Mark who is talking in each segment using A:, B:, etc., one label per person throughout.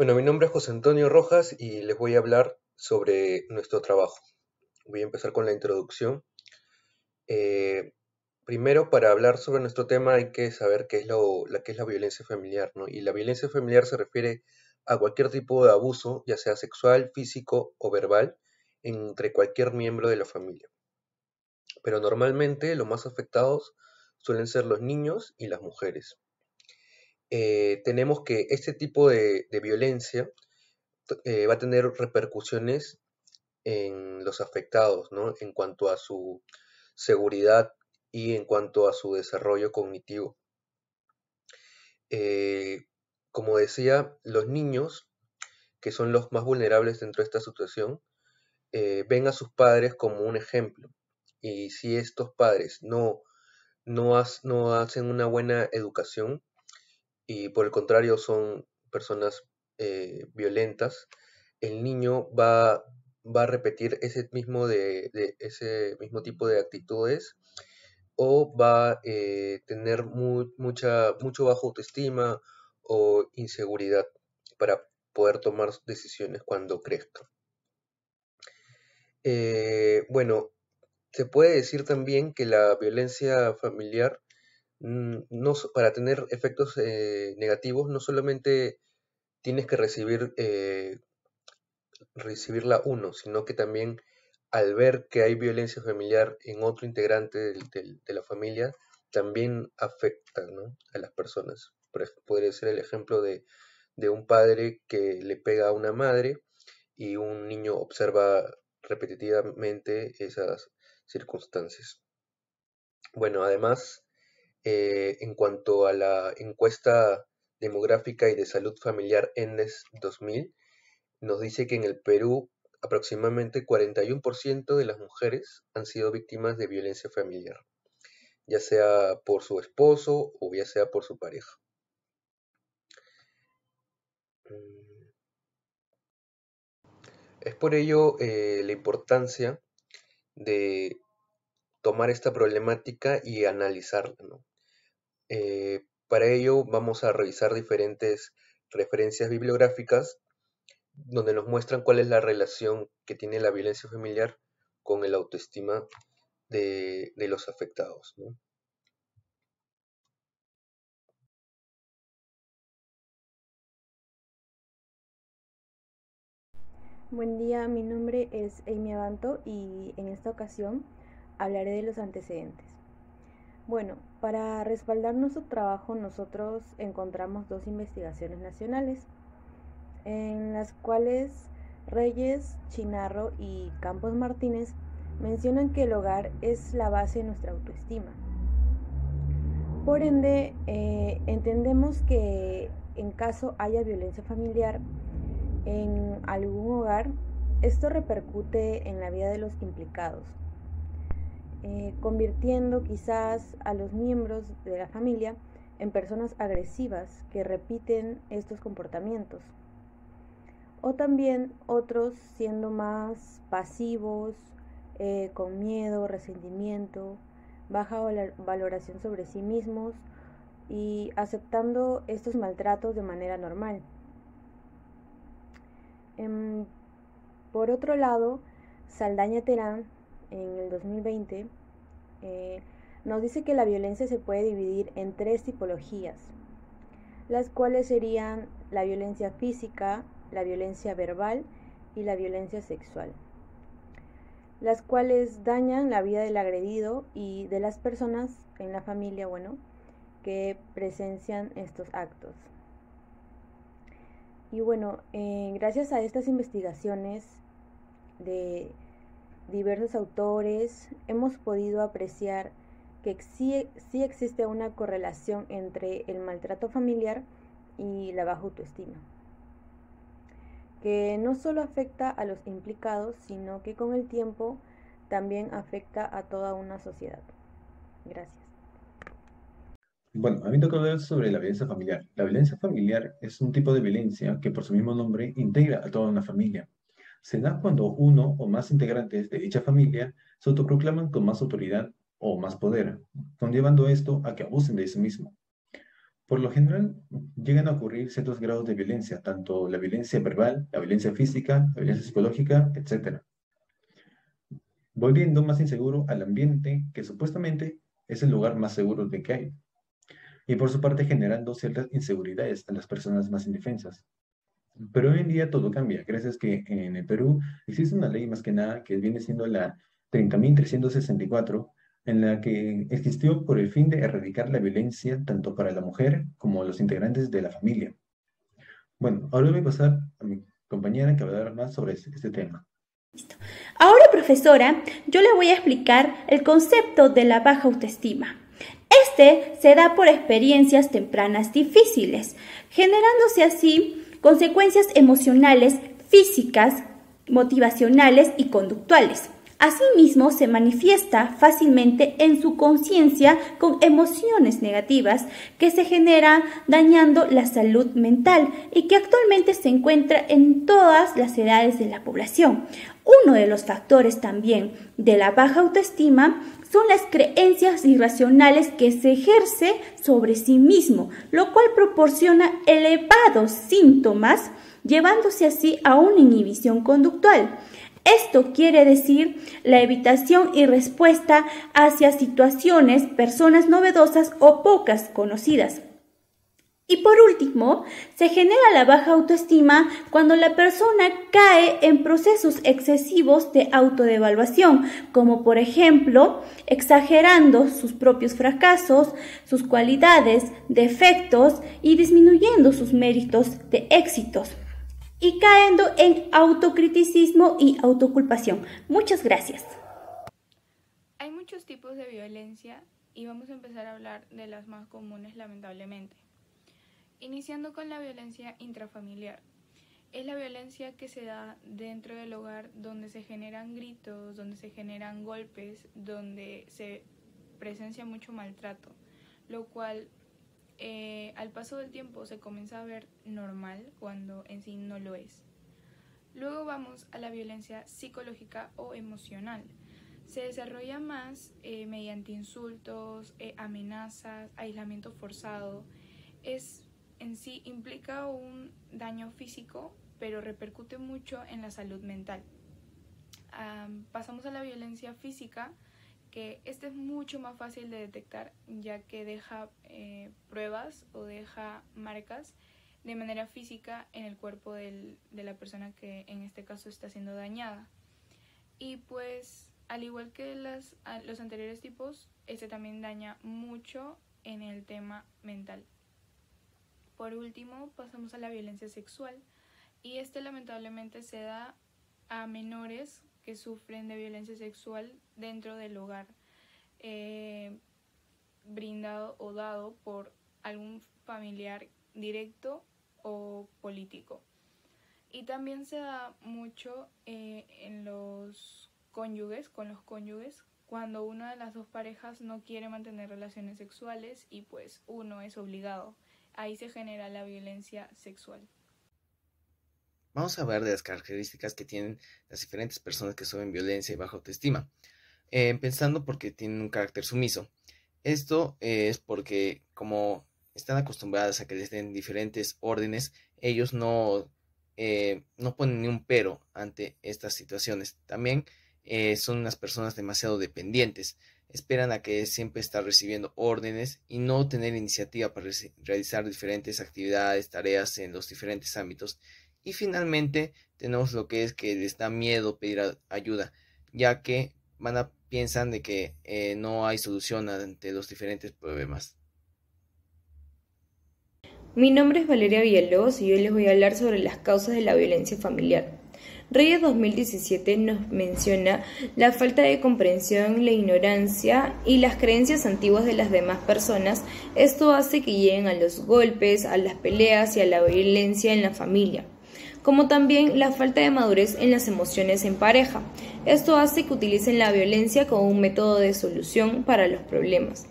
A: Bueno, mi nombre es José Antonio Rojas y les voy a hablar sobre nuestro trabajo. Voy a empezar con la introducción. Eh, Primero, para hablar sobre nuestro tema hay que saber qué es qué es la violencia familiar, ¿no? Y la violencia familiar se refiere a cualquier tipo de abuso, ya sea sexual, físico o verbal, entre cualquier miembro de la familia. Pero normalmente los más afectados suelen ser los niños y las mujeres. Tenemos que este tipo de violencia va a tener repercusiones en los afectados, ¿no? En cuanto a su seguridad y en cuanto a su desarrollo cognitivo. Eh, Como decía, los niños, que son los más vulnerables dentro de esta situación, ven a sus padres como un ejemplo. Y si estos padres no hacen una buena educación y por el contrario son personas violentas, el niño va a repetir ese mismo tipo de actitudes o va a tener mucho bajo autoestima o inseguridad para poder tomar decisiones cuando crezca. Bueno, se puede decir también que la violencia familiar, para tener efectos negativos, no solamente tienes que recibirla uno, sino que también al ver que hay violencia familiar en otro integrante de la familia, también afecta, ¿no?, a las personas. Podría ser el ejemplo de un padre que le pega a una madre y un niño observa repetitivamente esas circunstancias. Bueno, además, en cuanto a la encuesta demográfica y de salud familiar ENDES 2000, nos dice que en el Perú aproximadamente 41% de las mujeres han sido víctimas de violencia familiar, ya sea por su esposo o ya sea por su pareja. Mm, Es por ello la importancia de tomar esta problemática y analizarla, ¿no? Para ello vamos a revisar diferentes referencias bibliográficas donde nos muestran cuál es la relación que tiene la violencia familiar con el autoestima de los afectados, ¿no?
B: Buen día, mi nombre es Amy Abanto y en esta ocasión hablaré de los antecedentes. Bueno, para respaldar nuestro trabajo nosotros encontramos dos investigaciones nacionales en las cuales Reyes, Chinarro y Campos Martínez mencionan que el hogar es la base de nuestra autoestima. Por ende, entendemos que en caso haya violencia familiar en algún hogar, esto repercute en la vida de los implicados, convirtiendo quizás a los miembros de la familia en personas agresivas que repiten estos comportamientos. O también otros siendo más pasivos, con miedo, resentimiento, baja valoración sobre sí mismos y aceptando estos maltratos de manera normal. Por otro lado, Saldaña Terán, en el 2020, eh, nos dice que la violencia se puede dividir en tres tipologías, las cuales serían la violencia física, la violencia verbal y la violencia sexual, las cuales dañan la vida del agredido y de las personas en la familia, bueno, que presencian estos actos. Y bueno, gracias a estas investigaciones de diversos autores, hemos podido apreciar que sí existe una correlación entre el maltrato familiar y la baja autoestima, que no solo afecta a los implicados, sino que con el tiempo también afecta a toda una sociedad. Gracias.
C: Bueno, a mí me toca hablar sobre la violencia familiar. La violencia familiar es un tipo de violencia que por su mismo nombre integra a toda una familia. Se da cuando uno o más integrantes de dicha familia se autoproclaman con más autoridad o más poder, conllevando esto a que abusen de sí mismo. Por lo general, llegan a ocurrir ciertos grados de violencia, tanto la violencia verbal, la violencia física, la violencia psicológica, etc., volviendo más inseguro al ambiente que supuestamente es el lugar más seguro de que hay, y por su parte generando ciertas inseguridades a las personas más indefensas. Pero hoy en día todo cambia, gracias que en el Perú existe una ley más que nada que viene siendo la 30.364, en la que existió por el fin de erradicar la violencia tanto para la mujer como los integrantes de la familia. Bueno, ahora voy a pasar a mi compañera que va a hablar más sobre este tema.
D: Ahora, profesora, yo le voy a explicar el concepto de la baja autoestima. Este se da por experiencias tempranas difíciles, generándose así consecuencias emocionales, físicas, motivacionales y conductuales. Asimismo, se manifiesta fácilmente en su conciencia con emociones negativas que se generan dañando la salud mental y que actualmente se encuentra en todas las edades de la población. Uno de los factores también de la baja autoestima son las creencias irracionales que se ejerce sobre sí mismo, lo cual proporciona elevados síntomas, llevándose así a una inhibición conductual. Esto quiere decir la evitación y respuesta hacia situaciones, personas novedosas o pocas conocidas. Y por último, se genera la baja autoestima cuando la persona cae en procesos excesivos de autodevaluación, como por ejemplo, exagerando sus propios fracasos, sus cualidades, defectos y disminuyendo sus méritos de éxitos, y cayendo en autocriticismo y autoculpación. Muchas gracias.
E: Hay muchos tipos de violencia y vamos a empezar a hablar de las más comunes, lamentablemente. Iniciando con la violencia intrafamiliar. Es la violencia que se da dentro del hogar, donde se generan gritos, donde se generan golpes, donde se presencia mucho maltrato, lo cual al paso del tiempo se comienza a ver normal cuando en sí no lo es. Luego vamos a la violencia psicológica o emocional. Se desarrolla más mediante insultos, amenazas, aislamiento forzado. En sí implica un daño físico, pero repercute mucho en la salud mental. Pasamos a la violencia física, que es mucho más fácil de detectar, ya que deja pruebas o deja marcas de manera física en el cuerpo de la persona que en este caso está siendo dañada. Y pues, al igual que los anteriores tipos, este también daña mucho en el tema mental. Por último, pasamos a la violencia sexual, y lamentablemente se da a menores que sufren de violencia sexual dentro del hogar, brindado o dado por algún familiar directo o político. Y también se da mucho en los cónyuges, cuando una de las dos parejas no quiere mantener relaciones sexuales y pues uno es obligado. Ahí se genera la violencia sexual.
F: Vamos a hablar de las características que tienen las diferentes personas que sufren violencia y baja autoestima. Pensando porque tienen un carácter sumiso. Esto es porque como están acostumbradas a que les den diferentes órdenes, ellos no ponen ni un pero ante estas situaciones. También son unas personas demasiado dependientes. Esperan a que siempre están recibiendo órdenes y no tener iniciativa para realizar diferentes actividades, tareas en los diferentes ámbitos. Y finalmente tenemos lo que es que les da miedo pedir ayuda, ya que piensan de que no hay solución ante los diferentes problemas.
G: Mi nombre es Valeria Villalobos y hoy les voy a hablar sobre las causas de la violencia familiar. Reyes 2017 nos menciona la falta de comprensión, la ignorancia y las creencias antiguas de las demás personas. Esto hace que lleguen a los golpes, a las peleas y a la violencia en la familia, como también la falta de madurez en las emociones en pareja. Esto hace que utilicen la violencia como un método de solución para los problemas.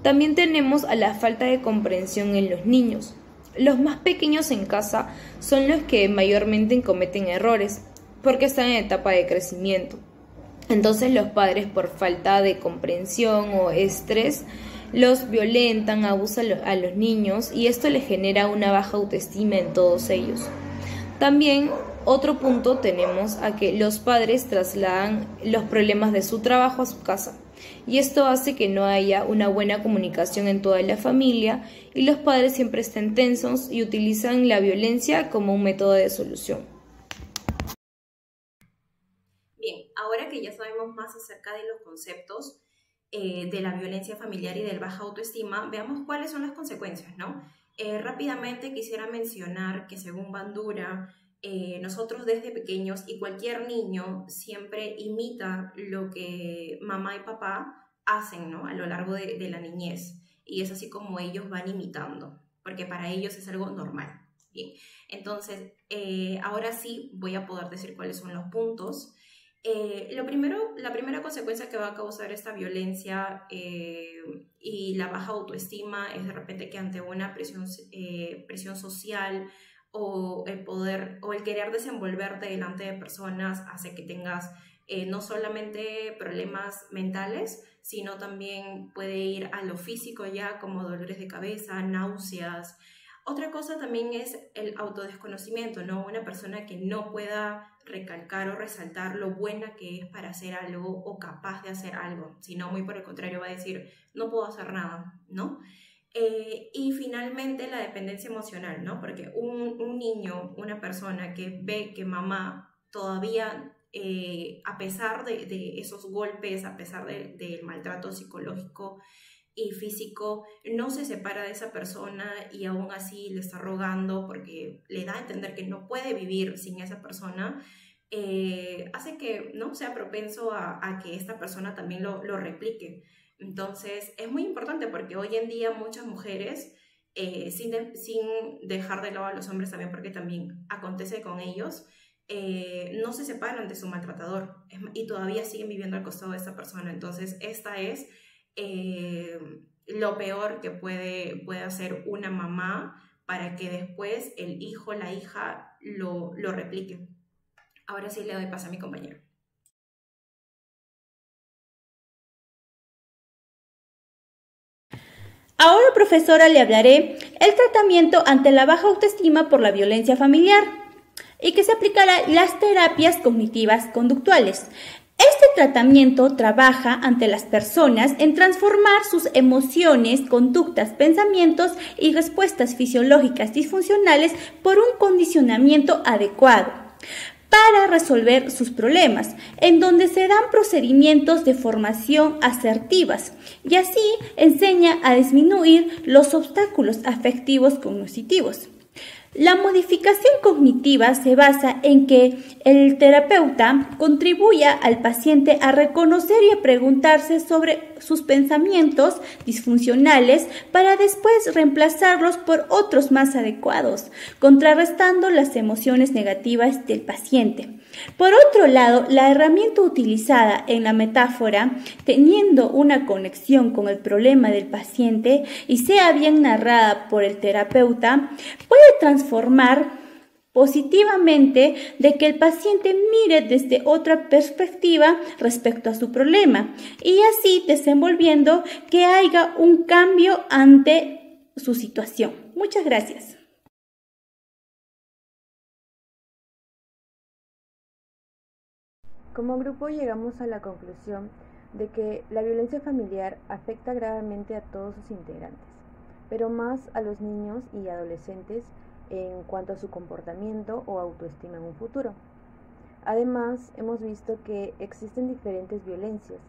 G: También tenemos a la falta de comprensión en los niños. Los más pequeños en casa son los que mayormente cometen errores, porque están en etapa de crecimiento. Entonces los padres, por falta de comprensión o estrés, los violentan, abusan a los niños y esto les genera una baja autoestima en todos ellos. También otro punto tenemos a que los padres trasladan los problemas de su trabajo a su casa y esto hace que no haya una buena comunicación en toda la familia y los padres siempre estén tensos y utilizan la violencia como un método de solución.
H: Bien, ahora que ya sabemos más acerca de los conceptos de la violencia familiar y del baja autoestima, veamos cuáles son las consecuencias, ¿no? Rápidamente quisiera mencionar que según Bandura, nosotros desde pequeños y cualquier niño siempre imita lo que mamá y papá hacen, ¿no? A lo largo de la niñez. Y es así como ellos van imitando, porque para ellos es algo normal. Bien, entonces, ahora sí voy a poder decir cuáles son los puntos. La primera consecuencia que va a causar esta violencia y la baja autoestima es de repente que ante una presión social o el querer desenvolverte delante de personas hace que tengas no solamente problemas mentales, sino también puede ir a lo físico ya como dolores de cabeza, náuseas. Otra cosa también es el autodesconocimiento, ¿no? Una persona que no pueda recalcar o resaltar lo buena que es para hacer algo o capaz de hacer algo, sino muy por el contrario va a decir, no puedo hacer nada, ¿no? Y finalmente la dependencia emocional, ¿no? Porque un niño, una persona que ve que mamá todavía, a pesar de esos golpes, a pesar del maltrato psicológico y físico, no se separa de esa persona y aún así le está rogando porque le da a entender que no puede vivir sin esa persona, hace que no sea propenso a que esta persona también lo replique. Entonces es muy importante porque hoy en día muchas mujeres, sin dejar de lado a los hombres también, porque también acontece con ellos, no se separan de su maltratador y todavía siguen viviendo al costado de esta persona. Entonces esta es lo peor que puede hacer una mamá para que después el hijo, la hija lo replique. Ahora sí le doy paso a mi compañero.
D: Ahora, profesora, le hablaré el tratamiento ante la baja autoestima por la violencia familiar y que se aplicará las terapias cognitivas conductuales. Este tratamiento trabaja ante las personas en transformar sus emociones, conductas, pensamientos y respuestas fisiológicas disfuncionales por un condicionamiento adecuado para resolver sus problemas, en donde se dan procedimientos de formación asertivas y así enseña a disminuir los obstáculos afectivos cognitivos. La modificación cognitiva se basa en que el terapeuta contribuya al paciente a reconocer y a preguntarse sobre sus pensamientos disfuncionales para después reemplazarlos por otros más adecuados, contrarrestando las emociones negativas del paciente. Por otro lado, la herramienta utilizada en la metáfora, teniendo una conexión con el problema del paciente y sea bien narrada por el terapeuta, puede transformar positivamente de que el paciente mire desde otra perspectiva respecto a su problema y así desenvolviendo que haya un cambio ante su situación. Muchas gracias.
B: Como grupo llegamos a la conclusión de que la violencia familiar afecta gravemente a todos sus integrantes, pero más a los niños y adolescentes en cuanto a su comportamiento o autoestima en un futuro. Además, hemos visto que existen diferentes violencias,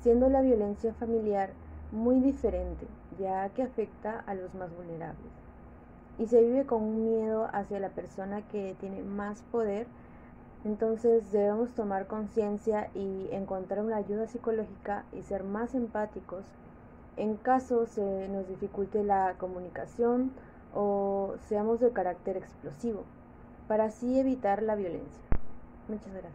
B: siendo la violencia familiar muy diferente, ya que afecta a los más vulnerables, y se vive con un miedo hacia la persona que tiene más poder. Entonces debemos tomar conciencia y encontrar una ayuda psicológica y ser más empáticos en caso se nos dificulte la comunicación o seamos de carácter explosivo, para así evitar la violencia. Muchas gracias.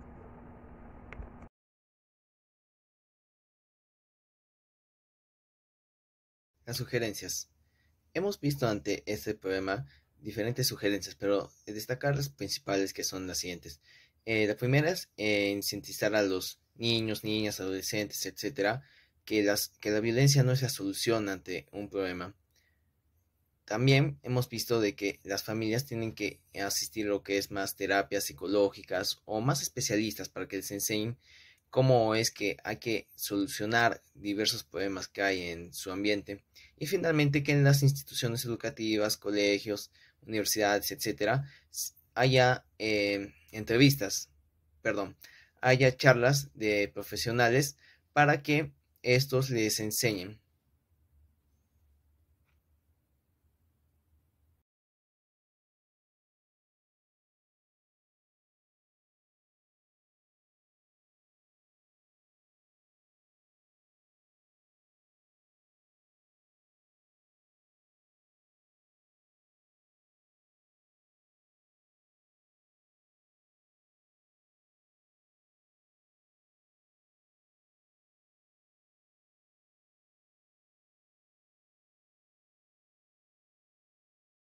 F: Las sugerencias. Hemos visto ante este problema diferentes sugerencias, pero destacar las principales que son las siguientes. La primera es concientizar a los niños, niñas, adolescentes, etcétera, que la violencia no es la solución ante un problema. También hemos visto de que las familias tienen que asistir a lo que es más terapias psicológicas o más especialistas para que les enseñen cómo es que hay que solucionar diversos problemas que hay en su ambiente. Y finalmente que en las instituciones educativas, colegios, universidades, etcétera, haya haya charlas de profesionales para que estos les enseñen.